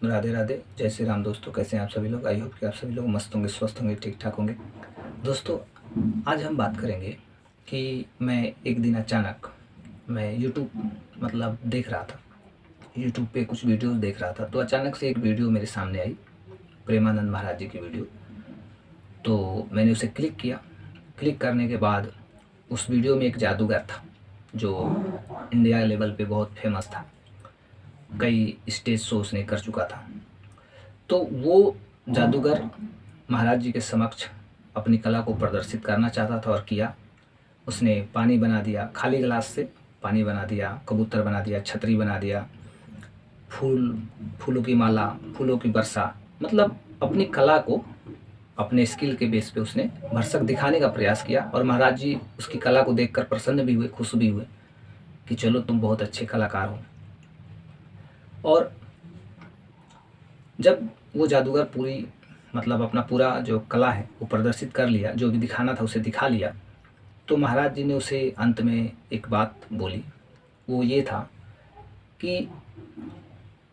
राधे राधे, जय श्री राम। दोस्तों कैसे हैं आप सभी लोग? आई होप कि आप सभी लोग मस्त होंगे, स्वस्थ होंगे, ठीक ठाक होंगे। दोस्तों आज हम बात करेंगे कि मैं एक दिन अचानक मैं यूट्यूब देख रहा था। यूट्यूब पे कुछ वीडियोस देख रहा था, तो अचानक से एक वीडियो मेरे सामने आई, प्रेमानंद महाराज जी की वीडियो। तो मैंने उसे क्लिक किया। क्लिक करने के बाद उस वीडियो में एक जादूगर था जो इंडिया लेवल पे बहुत फेमस था, कई स्टेज शो उसने कर चुका था। तो वो जादूगर महाराज जी के समक्ष अपनी कला को प्रदर्शित करना चाहता था और किया। उसने पानी बना दिया, खाली गिलास से पानी बना दिया, कबूतर बना दिया, छतरी बना दिया, फूलों की माला, फूलों की वर्षा, अपनी कला को अपने स्किल के बेस पे उसने भरसक दिखाने का प्रयास किया। और महाराज जी उसकी कला को देखकर प्रसन्न भी हुए, खुश भी हुए कि चलो तुम बहुत अच्छे कलाकार हो। और जब वो जादूगर पूरी अपना पूरा जो कला है वो प्रदर्शित कर लिया, जो भी दिखाना था उसे दिखा लिया, तो महाराज जी ने उसे अंत में एक बात बोली। वो ये था कि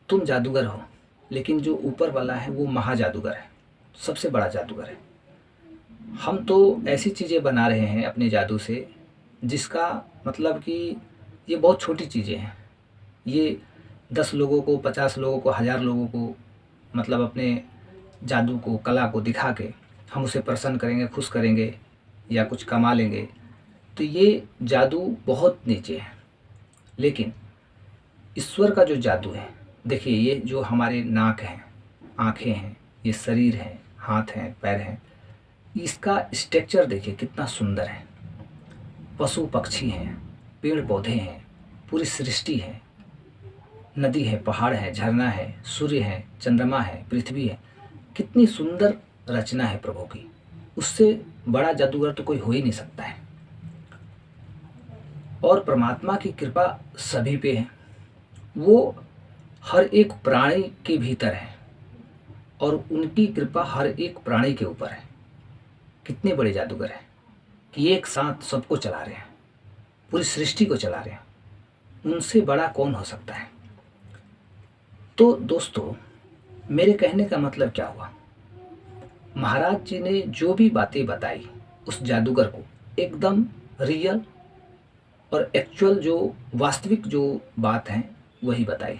तुम जादूगर हो, लेकिन जो ऊपर वाला है वो महाजादूगर है, सबसे बड़ा जादूगर है। हम तो ऐसी चीज़ें बना रहे हैं अपने जादू से जिसका कि ये बहुत छोटी चीज़ें हैं। ये 10 लोगों को, 50 लोगों को, 1000 लोगों को अपने जादू को, कला को दिखा के हम उसे प्रसन्न करेंगे, खुश करेंगे या कुछ कमा लेंगे, तो ये जादू बहुत नीचे है। लेकिन ईश्वर का जो जादू है, देखिए ये जो हमारे नाक हैं, आँखें हैं, ये शरीर है, हाथ हैं, पैर हैं, इसका स्ट्रक्चर देखिए कितना सुंदर है। पशु पक्षी हैं, पेड़ पौधे हैं, पूरी सृष्टि है, नदी है, पहाड़ है, झरना है, सूर्य है, चंद्रमा है, पृथ्वी है, कितनी सुंदर रचना है प्रभु की। उससे बड़ा जादूगर तो कोई हो ही नहीं सकता है। और परमात्मा की कृपा सभी पे है, वो हर एक प्राणी के भीतर है और उनकी कृपा हर एक प्राणी के ऊपर है। कितने बड़े जादूगर हैं कि एक साथ सबको चला रहे हैं, पूरी सृष्टि को चला रहे हैं। उनसे बड़ा कौन हो सकता है? तो दोस्तों मेरे कहने का मतलब क्या हुआ, महाराज जी ने जो भी बातें बताई उस जादूगर को एकदम रियल और एक्चुअल, जो वास्तविक जो बात है वही बताई।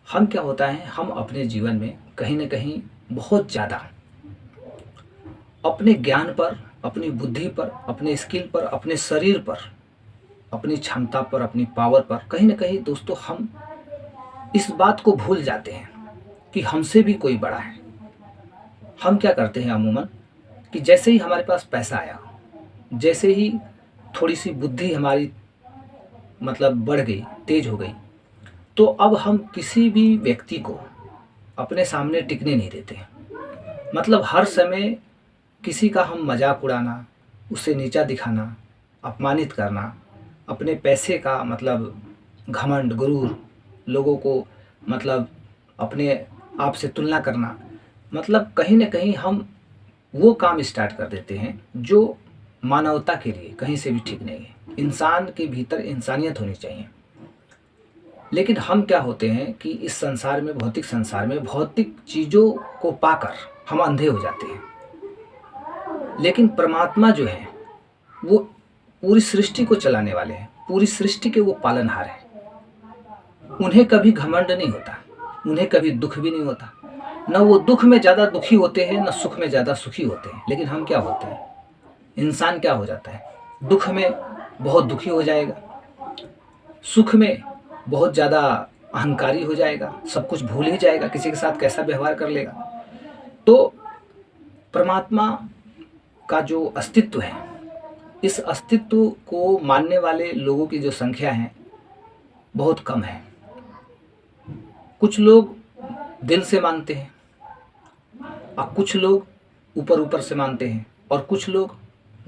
हम क्या होता है, हम अपने जीवन में कहीं ना कहीं बहुत ज़्यादा अपने ज्ञान पर, अपनी बुद्धि पर, अपने स्किल पर, अपने शरीर पर, अपनी क्षमता पर, अपनी पावर पर कहीं ना कहीं दोस्तों हम इस बात को भूल जाते हैं कि हमसे भी कोई बड़ा है। हम क्या करते हैं अमूमन कि जैसे ही हमारे पास पैसा आया, जैसे ही थोड़ी सी बुद्धि हमारी बढ़ गई, तेज हो गई, तो अब हम किसी भी व्यक्ति को अपने सामने टिकने नहीं देते। हर समय किसी का हम मजाक उड़ाना, उसे नीचा दिखाना, अपमानित करना, अपने पैसे का घमंड, गुरूर, लोगों को अपने आप से तुलना करना, कहीं ना कहीं हम वो काम स्टार्ट कर देते हैं जो मानवता के लिए कहीं से भी ठीक नहीं है। इंसान के भीतर इंसानियत होनी चाहिए। लेकिन हम क्या होते हैं कि इस संसार में, भौतिक संसार में, भौतिक चीज़ों को पाकर हम अंधे हो जाते हैं। लेकिन परमात्मा जो है वो पूरी सृष्टि को चलाने वाले हैं, पूरी सृष्टि के वो पालनहार हैं। उन्हें कभी घमंड नहीं होता, उन्हें कभी दुख भी नहीं होता। न वो दुख में ज़्यादा दुखी होते हैं, न सुख में ज़्यादा सुखी होते हैं। लेकिन हम क्या होते हैं, इंसान क्या हो जाता है, दुख में बहुत दुखी हो जाएगा, सुख में बहुत ज़्यादा अहंकारी हो जाएगा, सब कुछ भूल ही जाएगा, किसी के साथ कैसा व्यवहार कर लेगा। तो परमात्मा का जो अस्तित्व है, इस अस्तित्व को मानने वाले लोगों की जो संख्या है बहुत कम है। कुछ लोग दिल से मानते हैं और कुछ लोग ऊपर ऊपर से मानते हैं, और कुछ लोग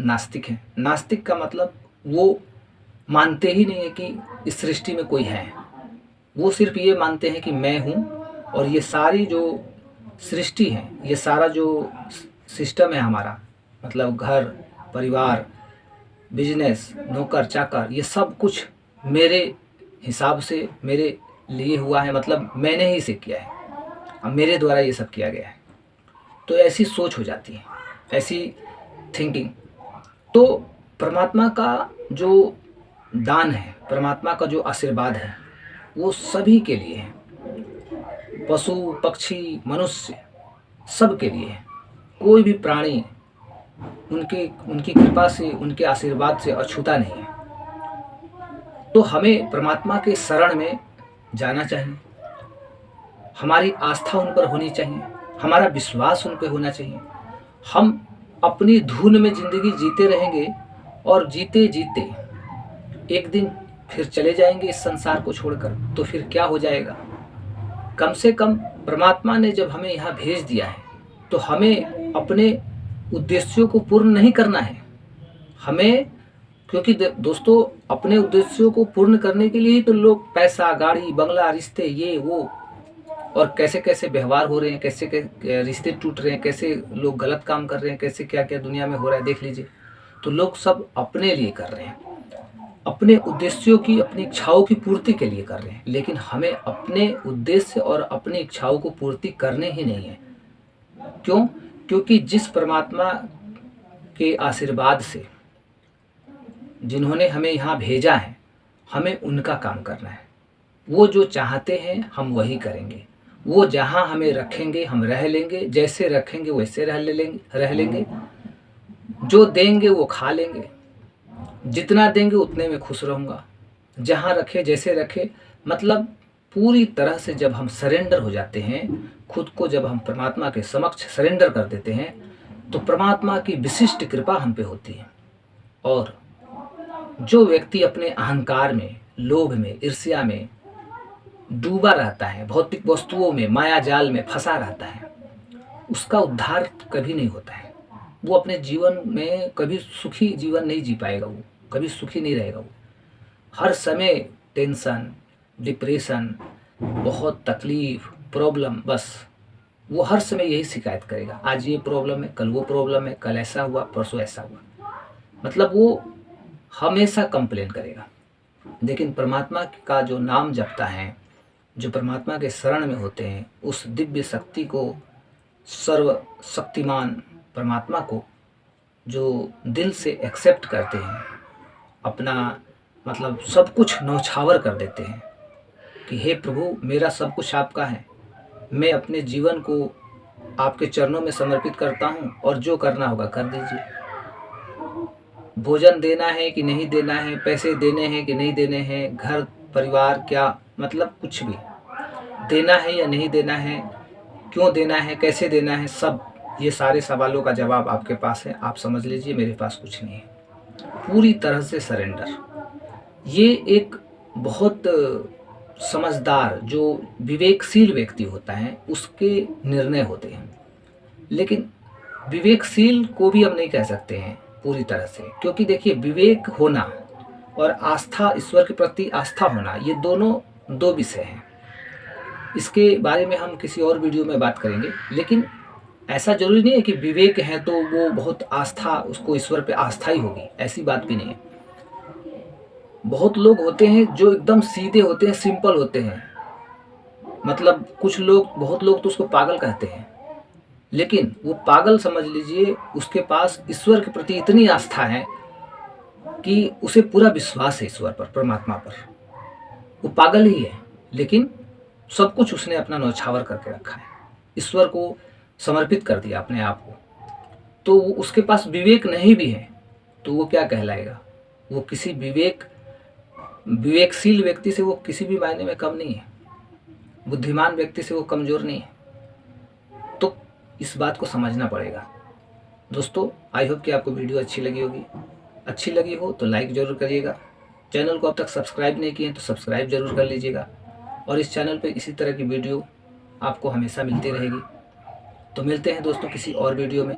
नास्तिक हैं। नास्तिक का वो मानते ही नहीं है कि इस सृष्टि में कोई है। वो सिर्फ ये मानते हैं कि मैं हूँ और ये सारी जो सृष्टि है, ये सारा जो सिस्टम है हमारा, घर, परिवार, बिजनेस, नौकर चाकर, ये सब कुछ मेरे हिसाब से मेरे लिए हुआ है, मैंने ही इसे किया है। मेरे द्वारा ये सब किया गया है। तो ऐसी सोच हो जाती है, ऐसी थिंकिंग। तो परमात्मा का जो दान है, परमात्मा का जो आशीर्वाद है, वो सभी के लिए है, पशु पक्षी मनुष्य सब के लिए है। कोई भी प्राणी उनकी कृपा से, उनके आशीर्वाद से अछूता नहीं है। तो हमें परमात्मा के शरण में जाना चाहिए, हमारी आस्था उन पर होनी चाहिए, हमारा विश्वास उन पर होना चाहिए। हम अपनी धुन में ज़िंदगी जीते रहेंगे और जीते जीते एक दिन फिर चले जाएंगे इस संसार को छोड़कर, तो फिर क्या हो जाएगा। कम से कम परमात्मा ने जब हमें यहाँ भेज दिया है तो हमें अपने उद्देश्यों को पूर्ण नहीं करना है हमें, क्योंकि दोस्तों अपने उद्देश्यों को पूर्ण करने के लिए ही तो लोग पैसा, गाड़ी, बंगला, रिश्ते, ये वो, और कैसे कैसे व्यवहार हो रहे हैं, कैसे रिश्ते टूट रहे हैं, कैसे लोग गलत काम कर रहे हैं, कैसे क्या क्या दुनिया में हो रहा है, देख लीजिए। तो लोग सब अपने लिए कर रहे हैं, अपने उद्देश्यों की, अपनी इच्छाओं की पूर्ति के लिए कर रहे हैं। लेकिन हमें अपने उद्देश्य और अपनी इच्छाओं को पूर्ति करने ही नहीं है। क्यों? क्योंकि जिस परमात्मा के आशीर्वाद से, जिन्होंने हमें यहाँ भेजा है, हमें उनका काम करना है। वो जो चाहते हैं हम वही करेंगे। वो जहाँ हमें रखेंगे हम रह लेंगे, जैसे रखेंगे वैसे रह लेंगे। जो देंगे वो खा लेंगे, जितना देंगे उतने में खुश रहूँगा। जहाँ रखे, जैसे रखे, मतलब पूरी तरह से जब हम सरेंडर हो जाते हैं, खुद को जब हम परमात्मा के समक्ष सरेंडर कर देते हैं, तो परमात्मा की विशिष्ट कृपा हम पे होती है। और जो व्यक्ति अपने अहंकार में, लोभ में, ईर्ष्या में डूबा रहता है, भौतिक वस्तुओं में, माया जाल में फंसा रहता है, उसका उद्धार कभी नहीं होता है। वो अपने जीवन में कभी सुखी जीवन नहीं जी पाएगा, वो कभी सुखी नहीं रहेगा। वो हर समय टेंशन, डिप्रेशन, बहुत तकलीफ, प्रॉब्लम, बस वो हर समय यही शिकायत करेगा। आज ये प्रॉब्लम है, कल वो प्रॉब्लम है, कल ऐसा हुआ, परसों ऐसा हुआ, मतलब वो हमेशा कंप्लेन करेगा। लेकिन परमात्मा का जो नाम जपता है, जो परमात्मा के शरण में होते हैं, उस दिव्य शक्ति को, सर्वशक्तिमान परमात्मा को जो दिल से एक्सेप्ट करते हैं, अपना मतलब सब कुछ न्यौछावर कर देते हैं कि हे प्रभु, मेरा सब कुछ आपका है, मैं अपने जीवन को आपके चरणों में समर्पित करता हूँ और जो करना होगा कर दीजिए। भोजन देना है कि नहीं देना है, पैसे देने हैं कि नहीं देने हैं, घर परिवार, क्या मतलब कुछ भी देना है या नहीं देना है, क्यों देना है, कैसे देना है, सब ये सारे सवालों का जवाब आपके पास है। आप समझ लीजिए मेरे पास कुछ नहीं है। पूरी तरह से सरेंडर, ये एक बहुत समझदार, जो विवेकशील व्यक्ति होता है, उसके निर्णय होते हैं। लेकिन विवेकशील को भी हम नहीं कह सकते हैं पूरी तरह से, क्योंकि देखिए विवेक होना और आस्था, ईश्वर के प्रति आस्था होना, ये दोनों दो विषय हैं। इसके बारे में हम किसी और वीडियो में बात करेंगे। लेकिन ऐसा जरूरी नहीं है कि विवेक है तो वो बहुत आस्था, उसको ईश्वर पे आस्था ही होगी, ऐसी बात भी नहीं है। बहुत लोग होते हैं जो एकदम सीधे होते हैं, सिंपल होते हैं, मतलब कुछ लोग, बहुत लोग तो उसको पागल कहते हैं, लेकिन वो पागल समझ लीजिए, उसके पास ईश्वर के प्रति इतनी आस्था है कि उसे पूरा विश्वास है ईश्वर पर, परमात्मा पर। वो पागल ही है, लेकिन सब कुछ उसने अपना न्यौछावर करके रखा है, ईश्वर को समर्पित कर दिया अपने आप को। तो वो, उसके पास विवेक नहीं भी है तो वो क्या कहलाएगा? वो किसी विवेकशील व्यक्ति से वो किसी भी मायने में कम नहीं है, बुद्धिमान व्यक्ति से वो कमज़ोर नहीं है। तो इस बात को समझना पड़ेगा। दोस्तों, आई होप कि आपको वीडियो अच्छी लगी होगी। अच्छी लगी हो तो लाइक ज़रूर करिएगा। चैनल को अब तक सब्सक्राइब नहीं किए तो सब्सक्राइब ज़रूर कर लीजिएगा। और इस चैनल पे इसी तरह की वीडियो आपको हमेशा मिलती रहेगी। तो मिलते हैं दोस्तों किसी और वीडियो में।